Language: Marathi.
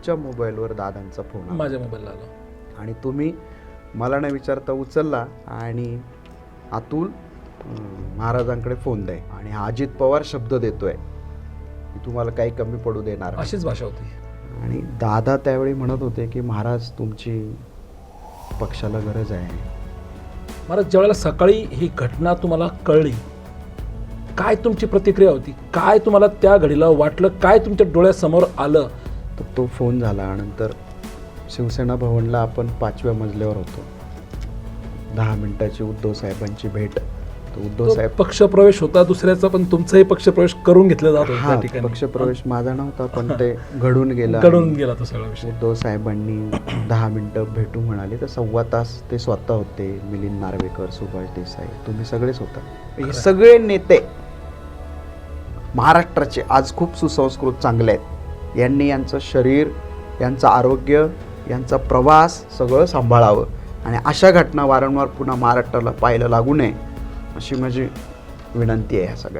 तुमच्या मोबाईलवर दादांचा फोन आला माझ्या मोबाईलला आलो आणि तुम्ही मला न विचारता उचलला आणि अतुल महाराजांकडे फोन द्याय आणि हा अजित पवार शब्द देतोय की तुम्हाला काही कमी पडू देणार नाही. अशीच भाषा होती. आणि दादा त्यावेळी म्हणत होते की महाराज तुमची पक्षाला गरज आहे. महाराज ज्यावेळेला सकाळी ही घटना तुम्हाला कळली, काय तुमची प्रतिक्रिया होती? काय तुम्हाला त्या घडीला वाटलं? काय तुमच्या डोळ्यासमोर आलं? तर तो फोन झाला. नंतर शिवसेना भवनला आपण 5व्या मजल्यावर होतो. 10 मिनिटाची उद्धव साहेबांची भेट. तर उद्धव तो साहेब पक्षप्रवेश होता दुसऱ्याचा, पण तुमचाही पक्षप्रवेश करून घेतला जात होता हा त्या ठिकाणी. पक्षप्रवेश माझा नव्हता पण ते घडून गेला. घडून गेला तो सगळा विषय. उद्धव साहेबांनी 10 मिनिटं भेटू म्हणाले तर 1.25 तास ते स्वतः होते. मिलिंद नार्वेकर, सुभाष देसाई, तुम्ही सगळेच होता. हे सगळे नेते महाराष्ट्राचे आज खूप सुसंस्कृत चांगले आहेत. यांनी यांचं शरीर, यांचं आरोग्य, यांचा प्रवास सगळं सांभाळावं आणि अशा घटना वारंवार पुन्हा महाराष्ट्राला पाहायला लागू नये अशी माझी विनंती आहे ह्या सगळ्या.